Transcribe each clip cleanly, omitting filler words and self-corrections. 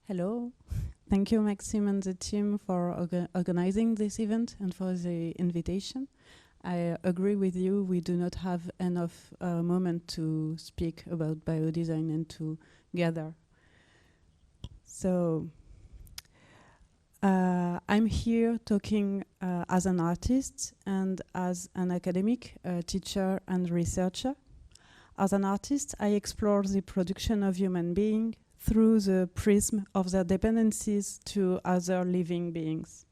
Hello. Thank you, Maxime and the team, for organizing this event and for the invitation. I agree with you, we do not have enough moment to speak about biodesign and to gather. So, I'm here talking as an artist and as an academic, teacher and researcher. As an artist, I explore the production of human beings through the prism of their dependencies to other living beings.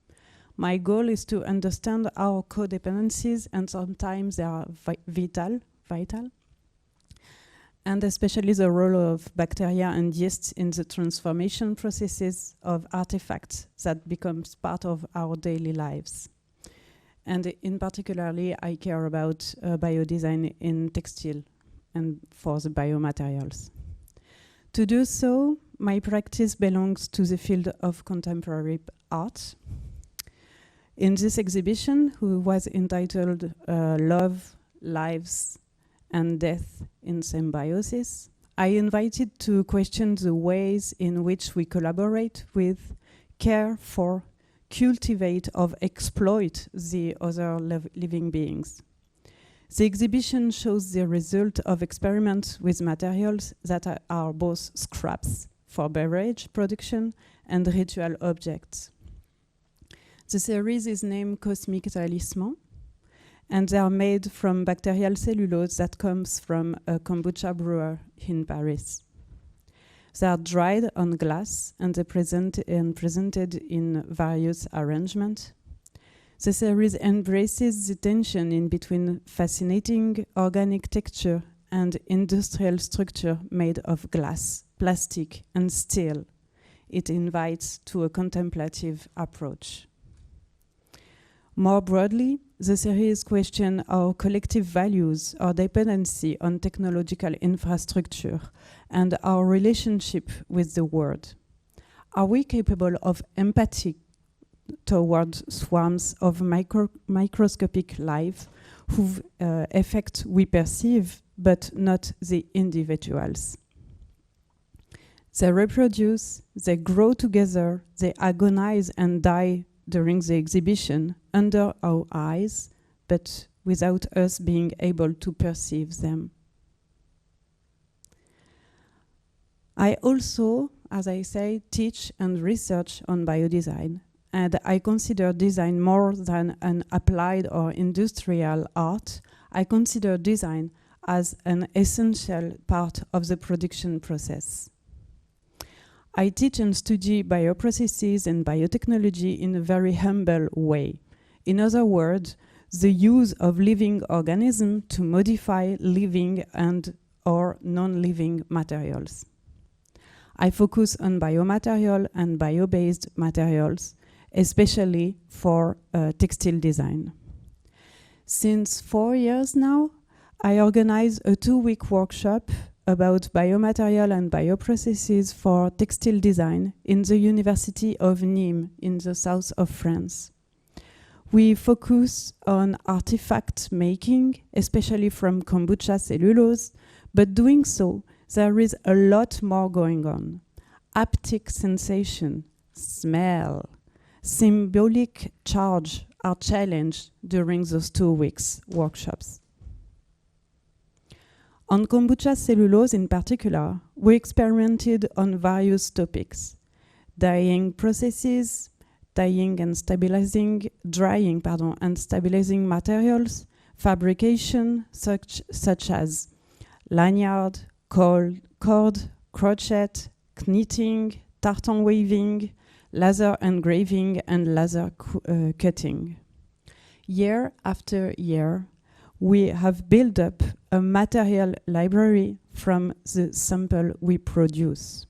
My goal is to understand our codependencies, and sometimes they are vital, and especially the role of bacteria and yeast in the transformation processes of artifacts that becomes part of our daily lives. And in particularly, I care about biodesign in textile and for the biomaterials. To do so, my practice belongs to the field of contemporary art. In this exhibition, who was entitled Love, Lives, and Death in Symbiosis, I invited to question the ways in which we collaborate with, care for, cultivate, or exploit the other living beings. The exhibition shows the result of experiments with materials that are both scraps for beverage production and ritual objects. The series is named Cosmic Talisman, and they are made from bacterial cellulose that comes from a kombucha brewer in Paris. They are dried on glass and they presented in various arrangements. The series embraces the tension in between fascinating organic texture and industrial structure made of glass, plastic, and steel. It invites to a contemplative approach. More broadly, the series questions our collective values, our dependency on technological infrastructure, and our relationship with the world. Are we capable of empathy towards swarms of microscopic life whose effect we perceive, but not the individuals? They reproduce, they grow together, they agonize and die during the exhibition under our eyes, but without us being able to perceive them. I also, as I say, teach and research on biodesign, and I consider design more than an applied or industrial art. I consider design as an essential part of the production process. I teach and study bioprocesses and biotechnology in a very humble way. In other words, the use of living organisms to modify living and or non-living materials. I focus on biomaterial and bio-based materials, especially for textile design. Since 4 years now, I organize a 2-week workshop about biomaterial and bioprocesses for textile design in the University of Nîmes in the south of France. We focus on artifact making, especially from kombucha cellulose, but doing so, there is a lot more going on. Haptic sensation, smell, symbolic charge are challenged during those 2 weeks workshops. On kombucha cellulose in particular, we experimented on various topics: drying processes, drying and stabilizing materials, fabrication such as lanyard, cord, crochet, knitting, tartan weaving, laser engraving, and laser cutting. Year after year, we have built up a material library from the sample we produce.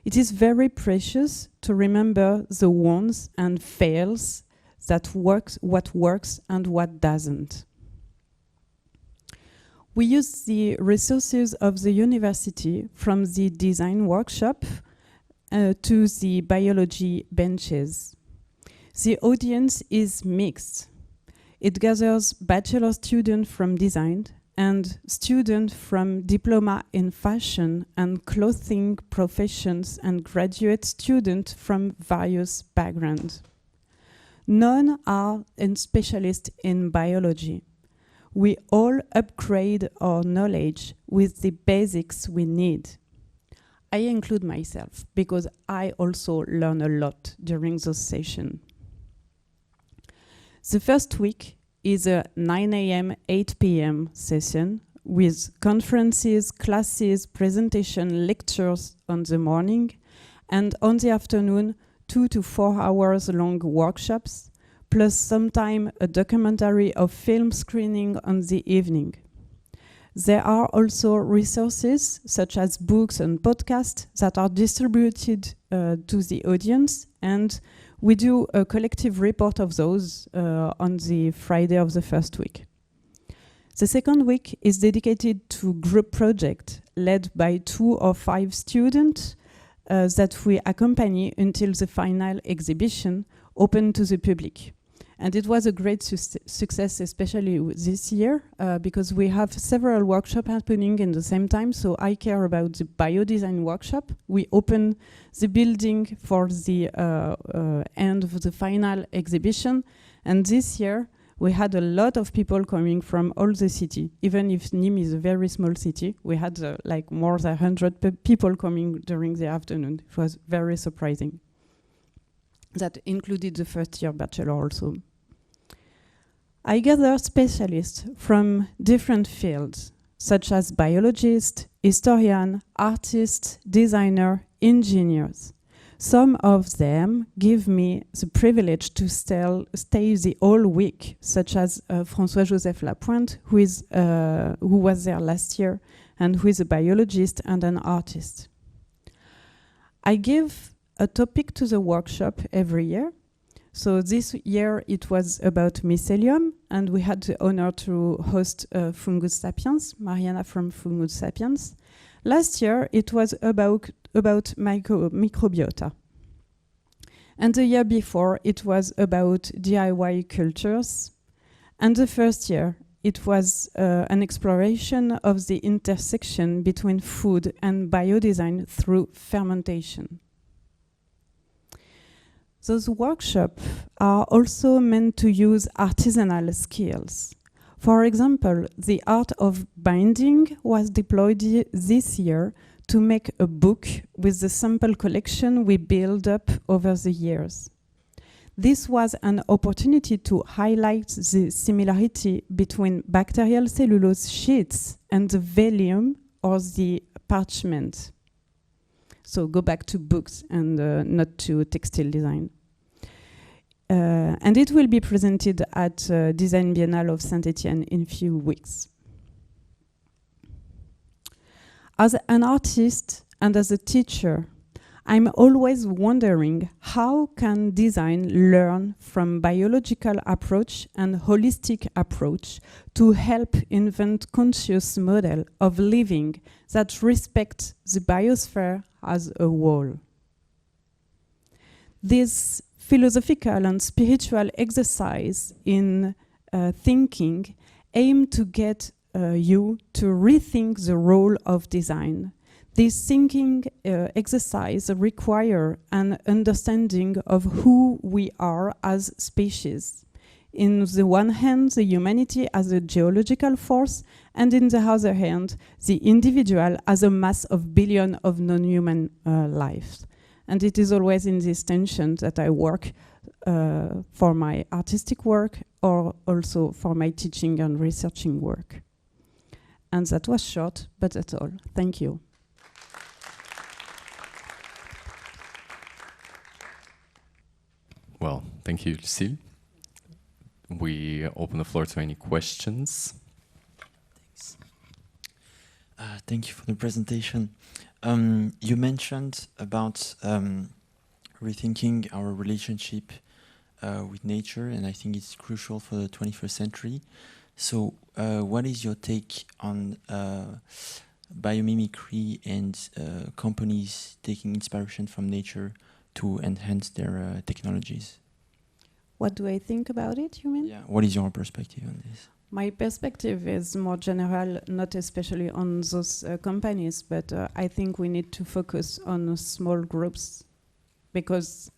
It is very precious to remember the wants and fails, what works and what doesn't. We use the resources of the university, from the design workshop to the biology benches. The audience is mixed. It gathers bachelor students from design and students from diploma in fashion and clothing professions and graduate students from various backgrounds. None are specialists in biology. We all upgrade our knowledge with the basics we need. I include myself because I also learn a lot during those sessions. The first week is a 9 a.m., 8 p.m. session with conferences, classes, presentation, lectures on the morning, and on the afternoon, 2 to 4 hours long workshops, plus sometime a documentary of film screening on the evening. There are also resources such as books and podcasts that are distributed to the audience, and we do a collective report of those on the Friday of the first week. The second week is dedicated to group project led by 2 or 5 students that we accompany until the final exhibition open to the public. And it was a great success, especially this year, because we have several workshops happening in the same time. So I care about the Biodesign workshop. We open the building for the end of the final exhibition. And this year, we had a lot of people coming from all the city. Even if Nîmes is a very small city, we had like more than 100 people coming during the afternoon. It was very surprising. That included the first year bachelor also. I gather specialists from different fields, such as biologists, historians, artists, designers, engineers. Some of them give me the privilege to stay the whole week, such as François-Joseph Lapointe, who was there last year, and who is a biologist and an artist. I give a topic to the workshop every year. So this year it was about mycelium, and we had the honor to host Fungus Sapiens, Mariana from Fungus Sapiens. Last year it was about microbiota. And the year before it was about DIY cultures. And the first year it was an exploration of the intersection between food and biodesign through fermentation. Those workshops are also meant to use artisanal skills. For example, the art of binding was deployed this year to make a book with the sample collection we built up over the years. This was an opportunity to highlight the similarity between bacterial cellulose sheets and the vellum or the parchment. So go back to books and not to textile design. And it will be presented at Design Biennale of Saint-Étienne in a few weeks. As an artist and as a teacher, I'm always wondering how can design learn from biological approach and holistic approach to help invent conscious model of living that respect the biosphere as a whole. This philosophical and spiritual exercise in thinking aim to get you to rethink the role of design. This thinking exercise requires an understanding of who we are as species. In the one hand, the humanity as a geological force, and in the other hand, the individual as a mass of billions of non-human lives. And it is always in this tension that I work for my artistic work or also for my teaching and researching work. And that was short, but that's all. Thank you. Well, thank you, Lucile. We open the floor to any questions. Thanks. Thank you for the presentation. You mentioned about rethinking our relationship with nature, and I think it's crucial for the 21st century. So what is your take on biomimicry and companies taking inspiration from nature to enhance their technologies? What do I think about it, you mean? Yeah. What is your perspective on this? My perspective is more general, not especially on those companies, but I think we need to focus on small groups, because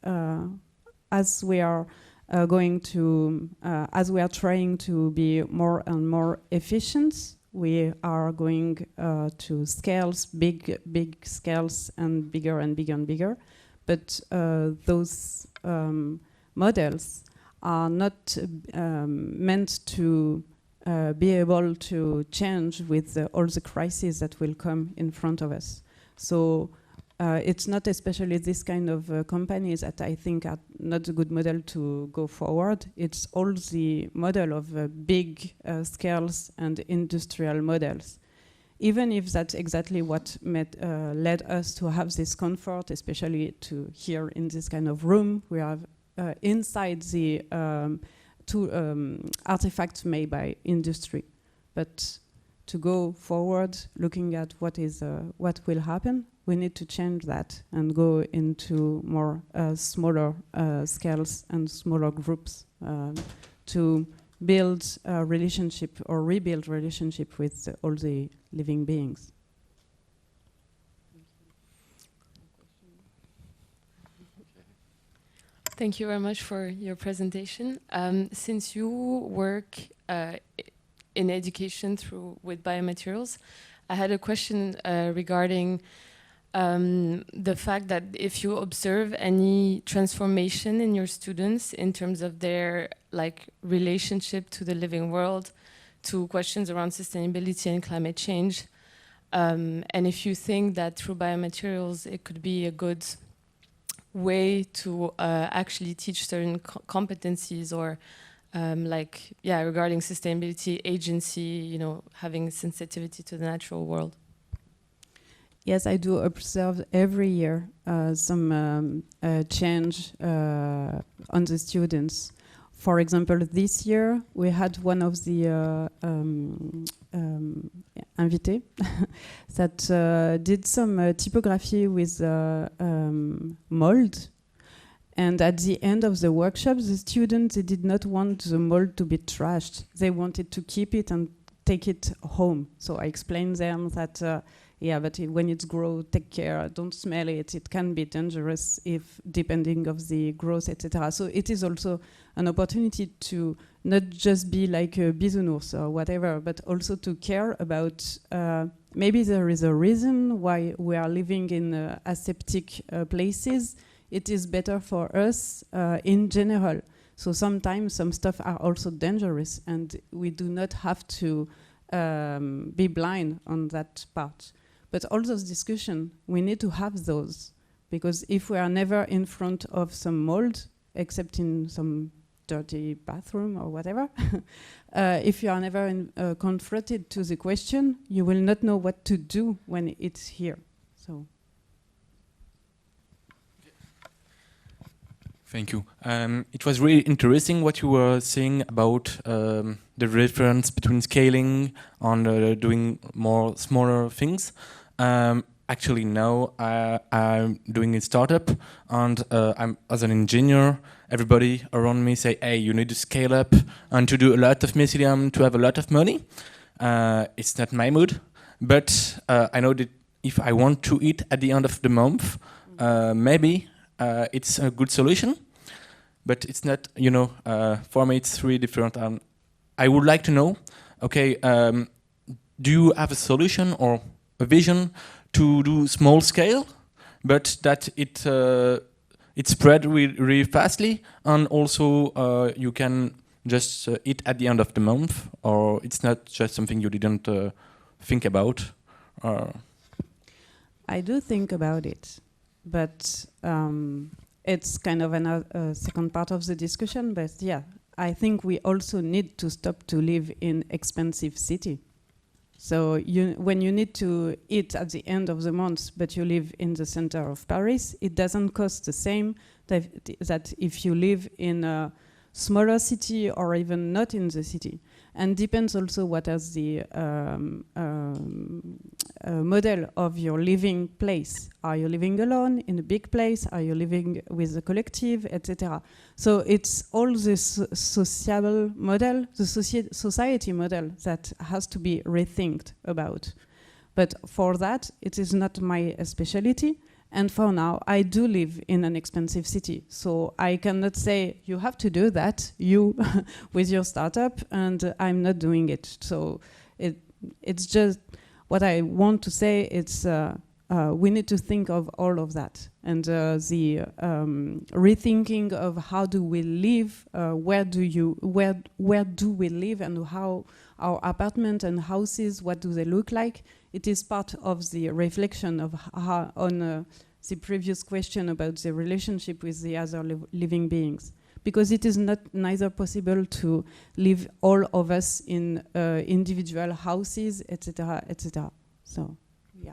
as we are as we are trying to be more and more efficient, we are going to scales, big scales, and bigger and bigger and bigger. But those models are not meant to be able to change with all the crises that will come in front of us. So it's not especially this kind of companies that I think are not a good model to go forward. It's all the model of big scales and industrial models. Even if that's exactly what led us to have this comfort, especially to here in this kind of room, we have inside the artifacts made by industry. But to go forward, looking at what will happen, we need to change that and go into more smaller scales and smaller groups to build a relationship or rebuild relationship with all the living beings. Thank you very much for your presentation. Since you work in education with biomaterials, I had a question regarding the fact that if you observe any transformation in your students in terms of their relationship to the living world, to questions around sustainability and climate change, and if you think that through biomaterials it could be a good way to actually teach certain competencies or regarding sustainability, agency, having sensitivity to the natural world. Yes, I do observe every year some change on the students. For example, this year we had one of the invités that did some typography with mold. And at the end of the workshop, the students, they did not want the mold to be trashed. They wanted to keep it and take it home. So I explained them that yeah, but when it's grow, take care, don't smell it. It can be dangerous if depending of the growth, etc. So it is also an opportunity to not just be like a bisounours or whatever, but also to care about maybe there is a reason why we are living in aseptic places. It is better for us in general. So sometimes some stuff are also dangerous, and we do not have to be blind on that part. But all those discussions, we need to have those, because if we are never in front of some mold, except in some dirty bathroom or whatever, if you are never confronted to the question, you will not know what to do when it's here. So. Thank you. It was really interesting what you were saying about the difference between scaling and doing more smaller things. Actually, now I'm doing a startup, and I'm as an engineer. Everybody around me say, "Hey, you need to scale up and to do a lot of mycelium to have a lot of money." It's not my mood, but I know that if I want to eat at the end of the month, maybe it's a good solution. But it's not, for me it's really different. I would like to know, okay, do you have a solution or a vision to do small scale, but that it spread really fastly, and also you can just eat at the end of the month, or it's not just something you didn't think about? I do think about it, but it's kind of another second part of the discussion. But yeah, I think we also need to stop to live in expensive city. So when you need to eat at the end of the month, but you live in the center of Paris, it doesn't cost the same that if you live in a smaller city or even not in the city. and depends also what is the model of your living place. Are you living alone in a big place? Are you living with a collective, etc.? So it's all this sociable model, the society model that has to be rethinked about. But for that, it is not my specialty. And for now, I do live in an expensive city. So I cannot say, you have to do that, you, with your startup, and I'm not doing it. So it's just, what I want to say, it's we need to think of all of that. And the rethinking of how do we live, where do we live, and how our apartment and houses, what do they look like? It is part of the reflection of how, on the previous question about the relationship with the other living beings. Because it is neither possible to live all of us in individual houses, etc., etc. So, yeah.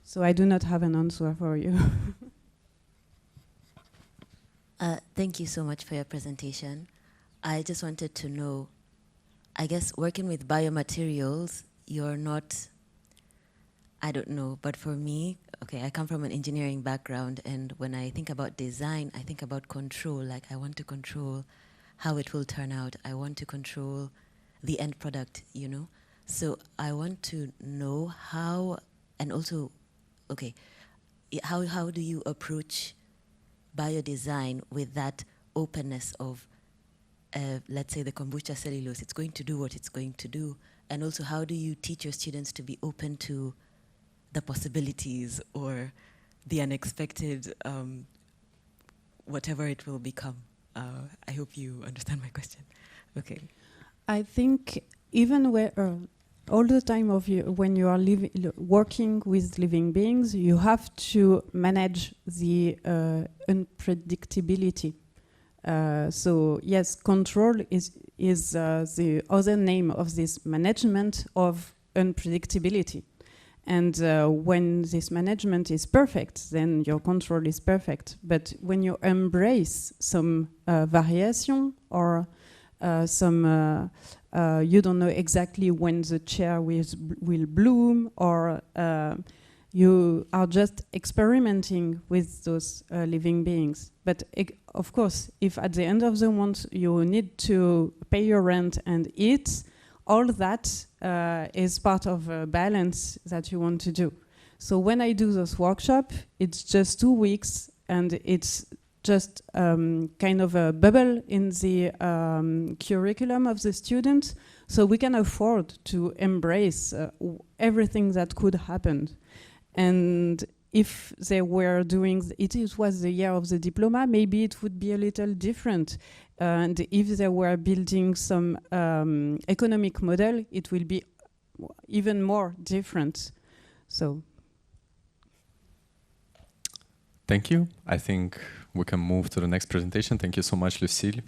So I do not have an answer for you. Thank you so much for your presentation. I just wanted to know, I guess working with biomaterials, you're not, I don't know, but for me, okay, I come from an engineering background, and when I think about design, I think about control. Like, I want to control how it will turn out. I want to control the end product, you know? So I want to know how, and also, okay, how do you approach biodesign with that openness of, let's say, the kombucha cellulose? It's going to do what it's going to do. And also, how do you teach your students to be open to the possibilities or the unexpected, whatever it will become? I hope you understand my question. Okay. I think even where all the time of you, when you are working with living beings, you have to manage the unpredictability. So yes, control is the other name of this management of unpredictability. And when this management is perfect, then your control is perfect. But when you embrace some variation or some, you don't know exactly when the chair will bloom, or you are just experimenting with those living beings. But of course, if at the end of the month you need to pay your rent and eat, all that is part of a balance that you want to do. So when I do this workshop, it's just 2 weeks, and it's just kind of a bubble in the curriculum of the students, so we can afford to embrace everything that could happen. And if they were doing, it was the year of the diploma, maybe it would be a little different. And if they were building some economic model, it will be even more different. So. Thank you. I think we can move to the next presentation. Thank you so much, Lucile.